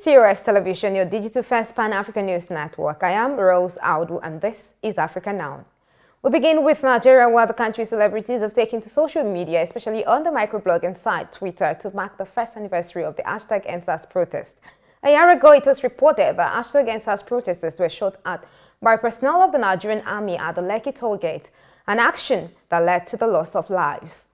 TOS Television, your digital-first Pan-African news network. I am Rose Audu, and this is Africa Now. We begin with Nigeria, where the country's celebrities have taken to social media, especially on the microblogging site Twitter, to mark the first anniversary of the #Endsars protest. A year ago, it was reported that #Endsars protesters were shot at by personnel of the Nigerian army at the Lekki toll gate, an action that led to the loss of lives.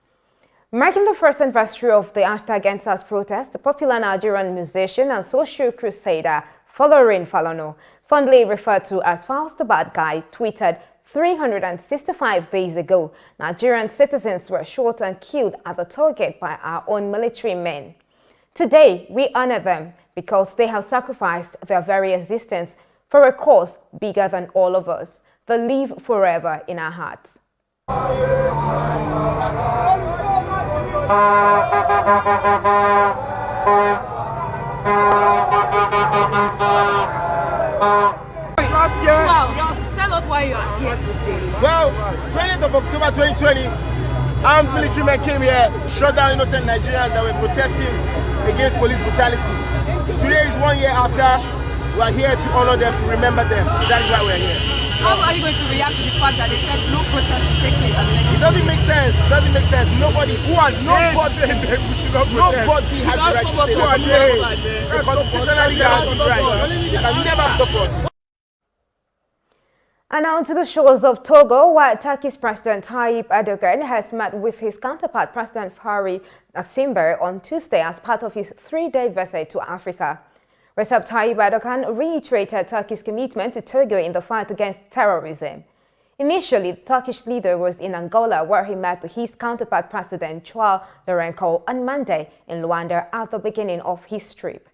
Marking the first anniversary of the #Endsars protest, the popular Nigerian musician and social crusader Folarin Falana, fondly referred to as Faust the Bad Guy, tweeted 365 days ago, Nigerian citizens were shot and killed at the toll gate by our own military men. Today, we honor them because they have sacrificed their very existence for a cause bigger than all of us. They live forever in our hearts. Last year, tell us why you are here today. well, 20th of October 2020, armed military men came here, shot down innocent Nigerians that were protesting against police brutality. Today is 1 year after. We are here to honor them, to remember them. That is why we are here. How are you going to react to the fact that they said no protest will take place at the Lekki? It doesn't make sense. It doesn't make sense. Nobody has the right to say that. The constitutionally guaranteed right. You can never stop us. And now to the shores of Togo, where Turkey's President Tayyip Erdogan has met with his counterpart President Fari Aksimber on Tuesday as part of his three-day visit to Africa. Recep Tayyip Erdogan reiterated Turkey's commitment to Togo in the fight against terrorism. Initially, the Turkish leader was in Angola, where he met his counterpart President João Lourenço on Monday in Luanda at the beginning of his trip.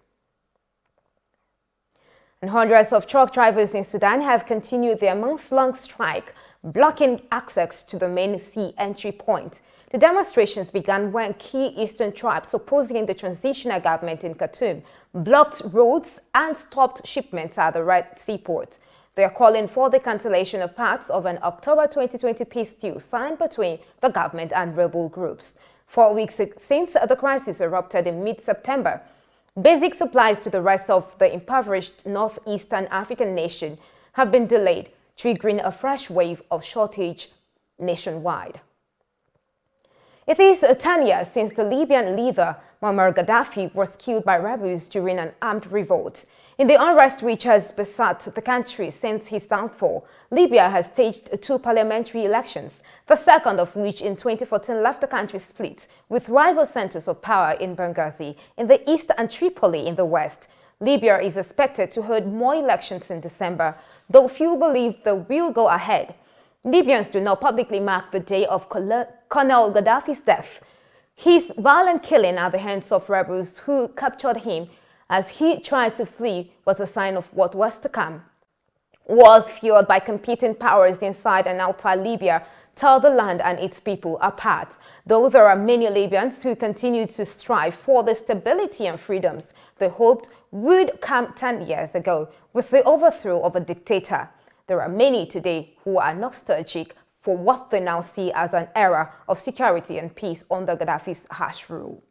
And hundreds of truck drivers in Sudan have continued their month-long strike, blocking access to the main sea entry point. The demonstrations began when key eastern tribes opposing the transitional government in Khartoum blocked roads and stopped shipments at the Red Sea port. They are calling for the cancellation of parts of an October 2020 peace deal signed between the government and rebel groups. 4 weeks since the crisis erupted in mid-September, basic supplies to the rest of the impoverished northeastern African nation have been delayed, triggering a fresh wave of shortage nationwide. It is 10 years since the Libyan leader Muammar Gaddafi was killed by rebels during an armed revolt. In the unrest which has beset the country since his downfall, Libya has staged 2 parliamentary elections, the second of which in 2014 left the country split, with rival centers of power in Benghazi in the east and Tripoli in the west. Libya is expected to hold more elections in December, though few believe they will go ahead. Libyans do not publicly mark the day of Colonel Gaddafi's death. His violent killing at the hands of rebels who captured him as he tried to flee was a sign of what was to come. Wars fueled by competing powers inside and outside Libya tore the land and its people apart. Though there are many Libyans who continue to strive for the stability and freedoms they hoped would come 10 years ago with the overthrow of a dictator, there are many today who are nostalgic for what they now see as an era of security and peace under Gaddafi's harsh rule.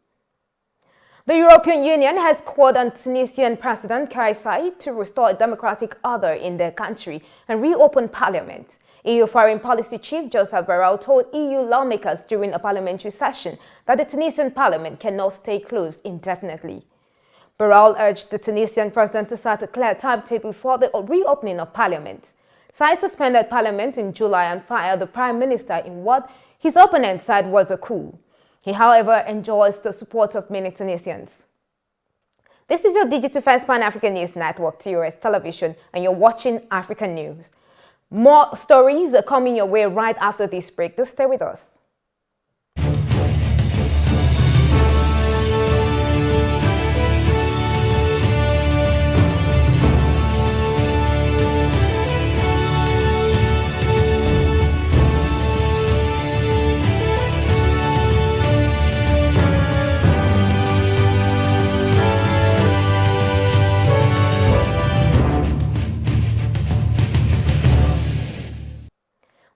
The European Union has called on Tunisian President Kais Saied to restore democratic order in their country and reopen parliament. EU Foreign Policy Chief Joseph Borrell told EU lawmakers during a parliamentary session that the Tunisian parliament cannot stay closed indefinitely. Borrell urged the Tunisian president to set a clear timetable for the reopening of parliament. Saied suspended parliament in July and fired the prime minister in what his opponents said was a coup. He, however, enjoys the support of many Tunisians. This is your digital first Pan-African news network, TOS Television, and you're watching African News. More stories are coming your way right after this break. Do stay with us.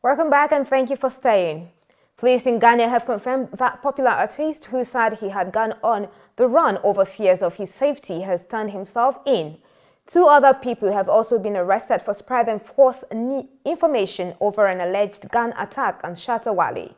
Welcome back and thank you for staying. Police in Ghana have confirmed that popular artist who said he had gone on the run over fears of his safety has turned himself in. 2 other people have also been arrested for spreading false information over an alleged gun attack on Shatawale.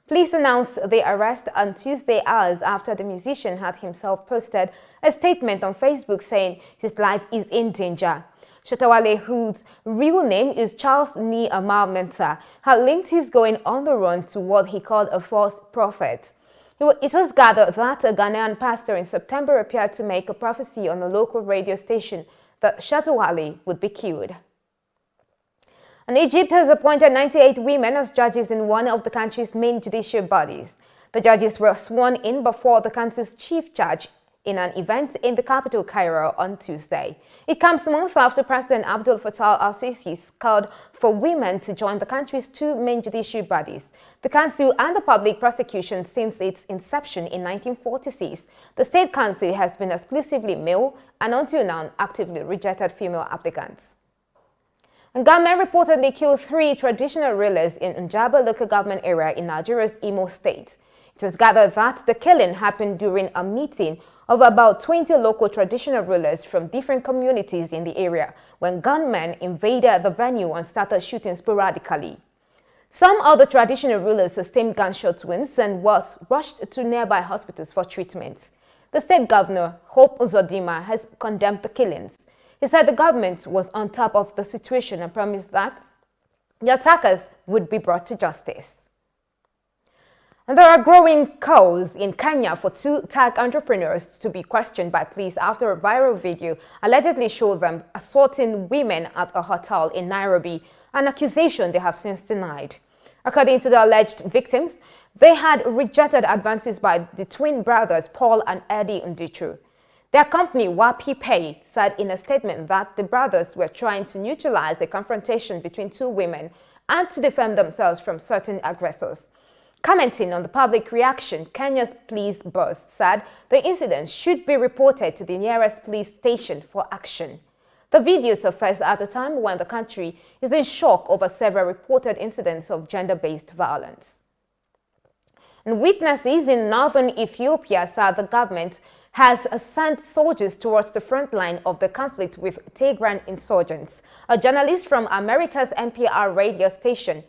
Police announced the arrest on Tuesday, hours after the musician had himself posted a statement on Facebook saying his life is in danger. Shatawale, whose real name is Charles Ni Amal Mensah, had linked his going on the run to what he called a false prophet. It was gathered that a Ghanaian pastor in September appeared to make a prophecy on a local radio station that Shatawale would be killed. And Egypt has appointed 98 women as judges in one of the country's main judicial bodies. The judges were sworn in before the country's chief judge in an event in the capital, Cairo, on Tuesday. It comes a month after President Abdel Fattah al-Sisi called for women to join the country's 2 main judicial bodies, the Council and the Public Prosecution. Since its inception in 1946, the State Council has been exclusively male and until now actively rejected female applicants. And gunmen reportedly killed 3 traditional rulers in Njaba local government area in Nigeria's Imo State. It was gathered that the killing happened during a meeting of about 20 local traditional rulers from different communities in the area when gunmen invaded the venue and started shooting sporadically. Some other traditional rulers sustained gunshot wounds and was rushed to nearby hospitals for treatment. The state governor, Hope Uzodinma, has condemned the killings. He said the government was on top of the situation and promised that the attackers would be brought to justice. And there are growing calls in Kenya for 2 tech entrepreneurs to be questioned by police after a viral video allegedly showed them assaulting women at a hotel in Nairobi, an accusation they have since denied. According to the alleged victims, they had rejected advances by the twin brothers Paul and Eddie Ndichu. Their company, Wapi Pay, said in a statement that the brothers were trying to neutralize a confrontation between 2 women and to defend themselves from certain aggressors. Commenting on the public reaction, Kenya's police boss said the incident should be reported to the nearest police station for action. The video surfaced at a time when the country is in shock over several reported incidents of gender-based violence. And witnesses in northern Ethiopia said the government has sent soldiers towards the front line of the conflict with Tigray insurgents. A journalist from America's NPR radio station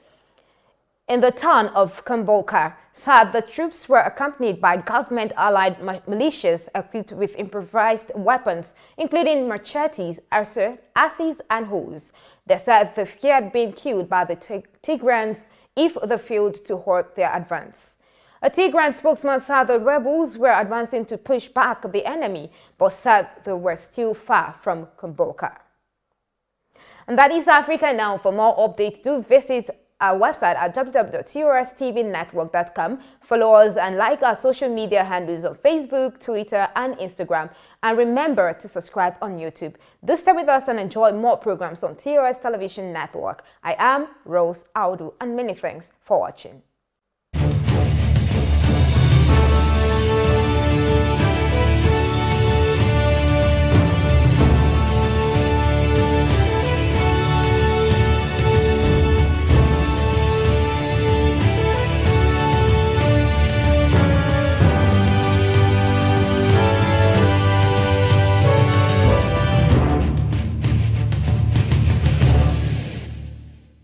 in the town of Kombolka said the troops were accompanied by government-allied militias equipped with improvised weapons, including machetes, axes, and hoes. They said they feared being killed by the Tigrayans if they failed to halt their advance. A Tigrayan spokesman said the rebels were advancing to push back the enemy, but said they were still far from Kombolka. And that is Africa Now. For more updates, do visit our website at www.TOS Follow us and like our social media handles on Facebook, Twitter, and Instagram. And remember to subscribe on YouTube. Do stay with us and enjoy more programs on TOS Television Network. I am Rose Audu, and many thanks for watching.